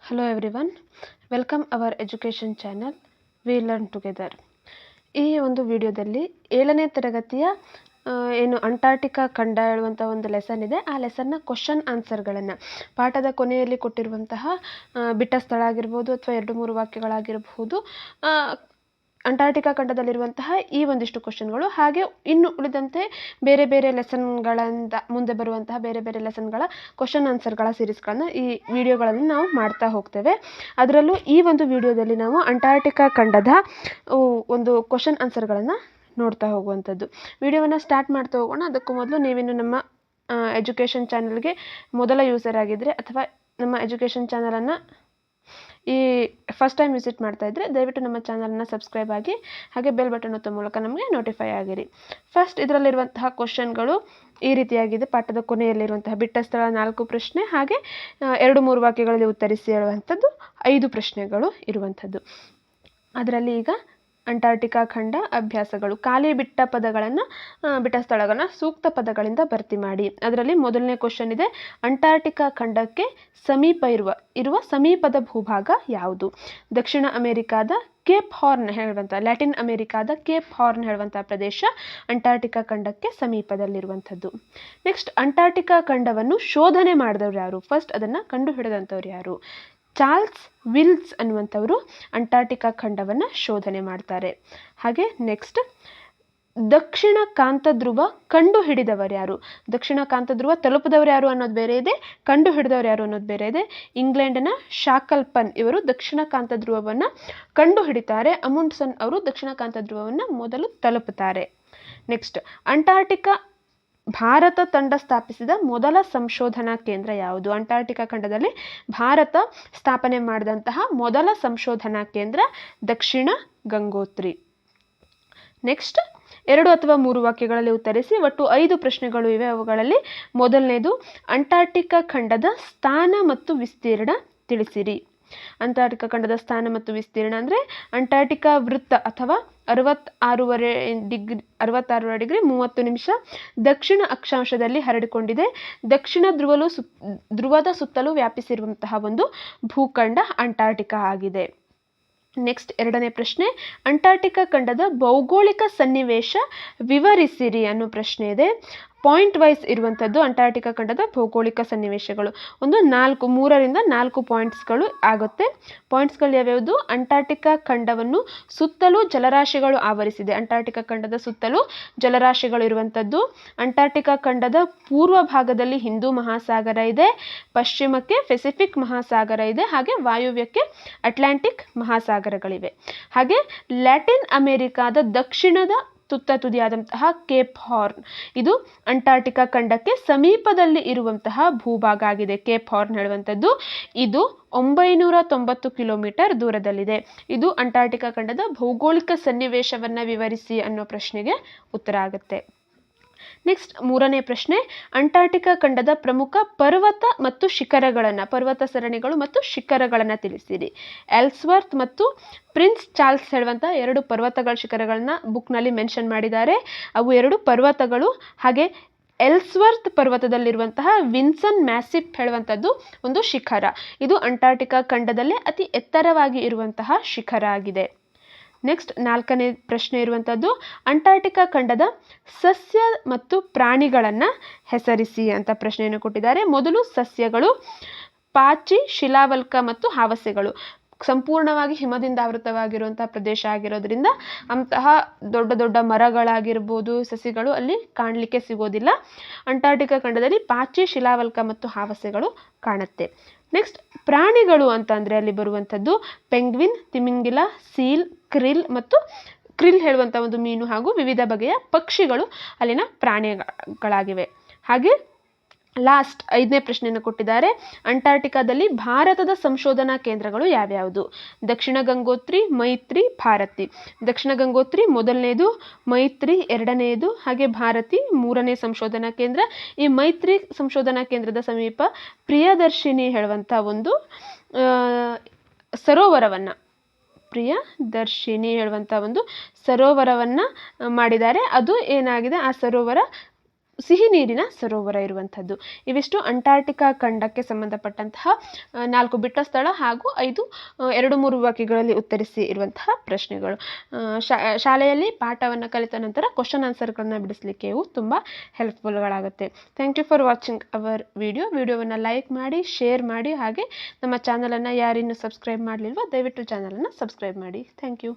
Hello everyone, welcome our education channel We Learn Together. ಈ ಒಂದು ವಿಡಿಯೋದಲ್ಲಿ 7ನೇ ತರಗತಿಯ ಏನು ಅಂಟಾರ್ಟಿಕಾ ಖಂಡ ಹೇಳುವಂಥ ಒಂದು ಲೆಸನ್ ಇದೆ. ಆ ಲೆಸನ್ನ ಕ್ವಶನ್ ಆನ್ಸರ್ಗಳನ್ನು ಪಾಠದ ಕೊನೆಯಲ್ಲಿ ಕೊಟ್ಟಿರುವಂತಹ ಬಿಟ್ಟ ಸ್ಥಳ ಆಗಿರ್ಬೋದು ಅಥವಾ 2-3 ವಾಕ್ಯಗಳಾಗಿರಬಹುದು, ಅಂಟಾರ್ಟಿಕಾ ಖಂಡದಲ್ಲಿರುವಂತಹ ಈ ಒಂದಿಷ್ಟು ಕ್ವಶನ್ಗಳು, ಹಾಗೆ ಇನ್ನು ಉಳಿದಂತೆ ಬೇರೆ ಬೇರೆ ಲೆಸನ್ಗಳಿಂದ ಮುಂದೆ ಬರುವಂತಹ ಬೇರೆ ಬೇರೆ ಲೆಸನ್ಗಳ ಕ್ವಶನ್ ಆನ್ಸರ್ಗಳ ಸೀರೀಸ್ಗಳನ್ನು ಈ ವಿಡಿಯೋಗಳಲ್ಲಿ ನಾವು ಮಾಡ್ತಾ ಹೋಗ್ತೇವೆ. ಅದರಲ್ಲೂ ಈ ಒಂದು ವಿಡಿಯೋದಲ್ಲಿ ನಾವು ಅಂಟಾರ್ಟಿಕಾ ಖಂಡದ ಒಂದು ಕ್ವಶನ್ ಆನ್ಸರ್ಗಳನ್ನು ನೋಡ್ತಾ ಹೋಗುವಂಥದ್ದು. ವಿಡಿಯೋವನ್ನು ಸ್ಟಾರ್ಟ್ ಮಾಡ್ತಾ ಹೋಗೋಣ. ಅದಕ್ಕೂ ಮೊದಲು ನೀವಿನ್ನು ನಮ್ಮ ಎಜುಕೇಷನ್ ಚಾನಲ್ಗೆ ಮೊದಲ ಯೂಸರ್ ಆಗಿದ್ದರೆ ಅಥವಾ ನಮ್ಮ ಎಜುಕೇಷನ್ ಚಾನಲನ್ನು ಈ ಫಸ್ಟ್ ಟೈಮ್ ವಿಸಿಟ್ ಮಾಡ್ತಾ ಇದ್ದರೆ ದಯವಿಟ್ಟು ನಮ್ಮ ಚಾನಲನ್ನು ಸಬ್ಸ್ಕ್ರೈಬ್ ಆಗಿ ಹಾಗೆ ಬೆಲ್ ಬಟನ್ ಒತ್ತೋ ಮೂಲಕ ನಮಗೆ ನೋಟಿಫೈ ಆಗಿರಿ. ಫಸ್ಟ್ ಇದರಲ್ಲಿರುವಂತಹ ಕ್ವಶನ್ಗಳು ಈ ರೀತಿಯಾಗಿದೆ. ಪಾಠದ ಕೊನೆಯಲ್ಲಿರುವಂತಹ ಬಿಟ್ಟ ಸ್ಥಳ 4 ಪ್ರಶ್ನೆ, ಹಾಗೆ 2-3 ವಾಕ್ಯಗಳಲ್ಲಿ ಉತ್ತರಿಸಿ ಹೇಳುವಂಥದ್ದು 5 ಪ್ರಶ್ನೆಗಳು ಇರುವಂಥದ್ದು. ಅದರಲ್ಲಿ ಈಗ ಅಂಟಾರ್ಟಿಕಾ ಖಂಡ ಅಭ್ಯಾಸಗಳು, ಖಾಲಿ ಬಿಟ್ಟ ಪದಗಳನ್ನು ಬಿಟ್ಟ ಸ್ಥಳಗಳನ್ನ ಸೂಕ್ತ ಪದಗಳಿಂದ ಭರ್ತಿ ಮಾಡಿ. ಅದರಲ್ಲಿ ಮೊದಲನೇ ಕ್ವಶನ್ ಇದೆ, ಅಂಟಾರ್ಟಿಕಾ ಖಂಡಕ್ಕೆ ಸಮೀಪ ಇರುವ ಸಮೀಪದ ಭೂಭಾಗ ಯಾವುದು? ದಕ್ಷಿಣ ಅಮೆರಿಕಾದ ಕೇಪ್ ಹಾರ್ನ್ ಹೇಳುವಂಥ, ಲ್ಯಾಟಿನ್ ಅಮೆರಿಕಾದ ಕೇಪ್ ಹಾರ್ನ್ ಹೇಳುವಂಥ ಪ್ರದೇಶ ಅಂಟಾರ್ಟಿಕಾ ಖಂಡಕ್ಕೆ ಸಮೀಪದಲ್ಲಿರುವಂಥದ್ದು. ನೆಕ್ಸ್ಟ್, ಅಂಟಾರ್ಟಿಕಾ ಖಂಡವನ್ನು ಶೋಧನೆ ಮಾಡಿದವರು ಯಾರು? ಫಸ್ಟ್ ಅದನ್ನು ಕಂಡು ಹಿಡಿದಂಥವ್ರು ಯಾರು? ಚಾರ್ಲ್ಸ್ ವಿಲ್ಸ್ ಅನ್ನುವಂಥವರು ಅಂಟಾರ್ಟಿಕಾ ಖಂಡವನ್ನು ಶೋಧನೆ ಮಾಡ್ತಾರೆ. ಹಾಗೆ ನೆಕ್ಸ್ಟ್, ದಕ್ಷಿಣ ಕಾಂತಧ್ರುವ ಕಂಡು ಹಿಡಿದವರು ಯಾರು? ದಕ್ಷಿಣ ಕಾಂತಧ್ರುವ ತಲುಪಿದವರು ಯಾರು ಅನ್ನೋದು ಬೇರೆ ಇದೆ, ಕಂಡು ಹಿಡಿದವರು ಯಾರು ಅನ್ನೋದು ಬೇರೆ ಇದೆ. ಇಂಗ್ಲೆಂಡಿನ ಶಾಕಲ್ಪನ್ ಇವರು ದಕ್ಷಿಣ ಕಾಂತಧ್ರುವವನ್ನು ಕಂಡು ಹಿಡಿತಾರೆ. ಅಮುಂಡ್ಸನ್ ಅವರು ದಕ್ಷಿಣ ಕಾಂತಧ್ರುವವನ್ನು ಮೊದಲು ತಲುಪುತ್ತಾರೆ. ನೆಕ್ಸ್ಟ್, ಅಂಟಾರ್ಟಿಕಾ ಭಾರತ ತಂಡ ಸ್ಥಾಪಿಸಿದ ಮೊದಲ ಸಂಶೋಧನಾ ಕೇಂದ್ರ ಯಾವುದು? ಅಂಟಾರ್ಟಿಕಾ ಖಂಡದಲ್ಲಿ ಭಾರತ ಸ್ಥಾಪನೆ ಮಾಡಿದಂತಹ ಮೊದಲ ಸಂಶೋಧನಾ ಕೇಂದ್ರ ದಕ್ಷಿಣ ಗಂಗೋತ್ರಿ. ನೆಕ್ಸ್ಟ್, 2 ಅಥವಾ 3 ವಾಕ್ಯಗಳಲ್ಲಿ ಉತ್ತರಿಸಿ. ಒಟ್ಟು 5 ಪ್ರಶ್ನೆಗಳು ಇವೆ. ಅವುಗಳಲ್ಲಿ ಮೊದಲನೇದು, ಅಂಟಾರ್ಟಿಕಾ ಖಂಡದ ಸ್ಥಾನ ಮತ್ತು ವಿಸ್ತೀರ್ಣ ತಿಳಿಸಿರಿ. ಅಂಟಾರ್ಟಿಕಾ ಖಂಡದ ಸ್ಥಾನ ಮತ್ತು ವಿಸ್ತೀರ್ಣ ಅಂದರೆ ಅಂಟಾರ್ಟಿಕಾ ವೃತ್ತ ಅಥವಾ 66 ಡಿಗ್ರಿ 30 ನಿಮಿಷ ದಕ್ಷಿಣ ಅಕ್ಷಾಂಶದಲ್ಲಿ ಹರಡಿಕೊಂಡಿದೆ. ದಕ್ಷಿಣ ಧ್ರುವದ ಸುತ್ತಲೂ ವ್ಯಾಪಿಸಿರುವಂತಹ ಒಂದು ಭೂಖಂಡ ಅಂಟಾರ್ಟಿಕಾ ಆಗಿದೆ. ನೆಕ್ಸ್ಟ್, 2ನೇ ಪ್ರಶ್ನೆ, ಅಂಟಾರ್ಟಿಕಾ ಖಂಡದ ಭೌಗೋಳಿಕ ಸನ್ನಿವೇಶ ವಿವರಿಸಿರಿ ಅನ್ನೋ ಪ್ರಶ್ನೆ ಇದೆ. ಪಾಯಿಂಟ್ ವೈಸ್ ಇರುವಂಥದ್ದು ಅಂಟಾರ್ಟಿಕಾ ಖಂಡದ ಭೌಗೋಳಿಕ ಸನ್ನಿವೇಶಗಳು. 3ರಿಂದ 4 ಪಾಯಿಂಟ್ಸ್ಗಳು ಆಗುತ್ತೆ. ಪಾಯಿಂಟ್ಸ್ಗಳು ಯಾವ್ಯಾವುದು? ಅಂಟಾರ್ಟಿಕಾ ಖಂಡವನ್ನು ಸುತ್ತಲೂ ಜಲರಾಶಿಗಳು ಆವರಿಸಿದೆ. ಅಂಟಾರ್ಟಿಕಾ ಖಂಡದ ಸುತ್ತಲೂ ಜಲರಾಶಿಗಳು ಇರುವಂಥದ್ದು. ಅಂಟಾರ್ಟಿಕಾ ಖಂಡದ ಪೂರ್ವ ಭಾಗದಲ್ಲಿ ಹಿಂದೂ ಮಹಾಸಾಗರ ಇದೆ, ಪಶ್ಚಿಮಕ್ಕೆ ಪೆಸಿಫಿಕ್ ಮಹಾಸಾಗರ ಇದೆ, ಹಾಗೆ ವಾಯುವ್ಯಕ್ಕೆ ಅಟ್ಲಾಂಟಿಕ್ ಮಹಾಸಾಗರಗಳಿವೆ. ಹಾಗೆ ಲ್ಯಾಟಿನ್ ಅಮೆರಿಕಾದ ದಕ್ಷಿಣದ ತುದಿಯಾದಂತಹ ಕೇಪ್ ಹಾರ್ನ್, ಇದು ಅಂಟಾರ್ಟಿಕಾ ಖಂಡಕ್ಕೆ ಸಮೀಪದಲ್ಲಿ ಇರುವಂತಹ ಭೂಭಾಗ ಆಗಿದೆ. ಕೇಪ್ ಹಾರ್ನ್ ಹೇಳುವಂಥದ್ದು ಇದು 990 ಕಿಲೋಮೀಟರ್ ದೂರದಲ್ಲಿದೆ. ಇದು ಅಂಟಾರ್ಟಿಕಾ ಖಂಡದ ಭೌಗೋಳಿಕ ಸನ್ನಿವೇಶವನ್ನು ವಿವರಿಸಿ ಅನ್ನೋ ಪ್ರಶ್ನೆಗೆ ಉತ್ತರ ಆಗುತ್ತೆ. ನೆಕ್ಸ್ಟ್, 3ನೇ ಪ್ರಶ್ನೆ, ಅಂಟಾರ್ಟಿಕಾ ಖಂಡದ ಪ್ರಮುಖ ಪರ್ವತ ಮತ್ತು ಶಿಖರಗಳನ್ನು, ಪರ್ವತ ಸರಣಿಗಳು ಮತ್ತು ಶಿಖರಗಳನ್ನು ತಿಳಿಸಿರಿ. ಎಲ್ಸ್ವರ್ತ್ ಮತ್ತು ಪ್ರಿನ್ಸ್ ಚಾರ್ಲ್ಸ್ ಹೇಳುವಂಥ 2 ಪರ್ವತಗಳ ಶಿಖರಗಳನ್ನ ಬುಕ್ನಲ್ಲಿ ಮೆನ್ಷನ್ ಮಾಡಿದ್ದಾರೆ. ಅವು 2 ಪರ್ವತಗಳು. ಹಾಗೆ ಎಲ್ಸ್ವರ್ತ್ ಪರ್ವತದಲ್ಲಿರುವಂತಹ ವಿನ್ಸನ್ ಮ್ಯಾಸಿಫ್ ಹೇಳುವಂಥದ್ದು ಒಂದು ಶಿಖರ. ಇದು ಅಂಟಾರ್ಟಿಕಾ ಖಂಡದಲ್ಲೇ ಅತಿ ಎತ್ತರವಾಗಿ ಇರುವಂತಹ ಶಿಖರ ಆಗಿದೆ. ನೆಕ್ಸ್ಟ್, 4ನೇ ಪ್ರಶ್ನೆ ಇರುವಂಥದ್ದು, ಅಂಟಾರ್ಟಿಕಾ ಖಂಡದ ಸಸ್ಯ ಮತ್ತು ಪ್ರಾಣಿಗಳನ್ನು ಹೆಸರಿಸಿ ಅಂತ ಪ್ರಶ್ನೆಯನ್ನು ಕೊಟ್ಟಿದ್ದಾರೆ. ಮೊದಲು ಸಸ್ಯಗಳು, ಪಾಚಿ, ಶಿಲಾವಲ್ಕ ಮತ್ತು ಹಾವಸೆಗಳು. ಸಂಪೂರ್ಣವಾಗಿ ಹಿಮದಿಂದ ಆವೃತವಾಗಿರುವಂತಹ ಪ್ರದೇಶ ಆಗಿರೋದ್ರಿಂದ ಅಂತಹ ದೊಡ್ಡ ದೊಡ್ಡ ಮರಗಳಾಗಿರ್ಬೋದು, ಸಸಿಗಳು ಅಲ್ಲಿ ಕಾಣಲಿಕ್ಕೆ ಸಿಗೋದಿಲ್ಲ. ಅಂಟಾರ್ಟಿಕಾ ಖಂಡದಲ್ಲಿ ಪಾಚಿ, ಶಿಲಾವಲ್ಕ ಮತ್ತು ಹಾವಸೆಗಳು ಕಾಣುತ್ತೆ. ನೆಕ್ಸ್ಟ್, ಪ್ರಾಣಿಗಳು ಅಂತಂದರೆ ಅಲ್ಲಿ ಬರುವಂಥದ್ದು ಪೆಂಗ್ವಿನ್, ತಿಮಿಂಗಿಲ, ಸೀಲ್, ಕ್ರಿಲ್ ಹೇಳುವಂಥ ಒಂದು ಮೀನು ಹಾಗೂ ವಿವಿಧ ಬಗೆಯ ಪಕ್ಷಿಗಳು ಅಲ್ಲಿನ ಪ್ರಾಣಿಗಳಾಗಿವೆ. ಹಾಗೆ ಲಾಸ್ಟ್ 5ನೇ ಪ್ರಶ್ನೆಯನ್ನು ಕೊಟ್ಟಿದ್ದಾರೆ, ಅಂಟಾರ್ಟಿಕಾದಲ್ಲಿ ಭಾರತದ ಸಂಶೋಧನಾ ಕೇಂದ್ರಗಳು ಯಾವ್ಯಾವುದು? ದಕ್ಷಿಣ ಗಂಗೋತ್ರಿ, ಮೈತ್ರಿ, ಭಾರತಿ. ದಕ್ಷಿಣ ಗಂಗೋತ್ರಿ ಮೊದಲನೇದು, ಮೈತ್ರಿ 2ನೇದು, ಹಾಗೆ ಭಾರತಿ 3ನೇ ಸಂಶೋಧನಾ ಕೇಂದ್ರ. ಈ ಮೈತ್ರಿ ಸಂಶೋಧನಾ ಕೇಂದ್ರದ ಸಮೀಪ ಪ್ರಿಯದರ್ಶಿನಿ ಹೇಳುವಂಥ ಒಂದು ಸರೋವರವನ್ನು ಮಾಡಿದ್ದಾರೆ. ಅದು ಏನಾಗಿದೆ, ಆ ಸರೋವರ ಸಿಹಿ ನೀರಿನ ಸರೋವರ ಇರುವಂಥದ್ದು. ಇವಿಷ್ಟು ಅಂಟಾರ್ಟಿಕಾ ಖಂಡಕ್ಕೆ ಸಂಬಂಧಪಟ್ಟಂತಹ 4 ಬಿಟ್ಟ ಸ್ಥಳ ಹಾಗೂ 5 2-3 ವಾಕ್ಯಗಳಲ್ಲಿ ಉತ್ತರಿಸಿ ಇರುವಂತಹ ಪ್ರಶ್ನೆಗಳು. ಶಾಲೆಯಲ್ಲಿ ಪಾಠವನ್ನು ಕಲಿತ ನಂತರ ಕ್ವಶನ್ ಆನ್ಸರ್ಗಳನ್ನ ಬಿಡಿಸಲಿಕ್ಕೆ ಇವು ತುಂಬ ಹೆಲ್ಪ್ಫುಲ್ಗಳಾಗುತ್ತೆ. Thank you for watching our ವಿಡಿಯೋವನ್ನು ಲೈಕ್ ಮಾಡಿ, ಶೇರ್ ಮಾಡಿ, ಹಾಗೆ ನಮ್ಮ ಚಾನಲನ್ನು ಯಾರಿನ್ನೂ ಸಬ್ಸ್ಕ್ರೈಬ್ ಮಾಡಲಿಲ್ವೋ ದಯವಿಟ್ಟು ಚಾನಲನ್ನು ಸಬ್ಸ್ಕ್ರೈಬ್ ಮಾಡಿ. Thank you.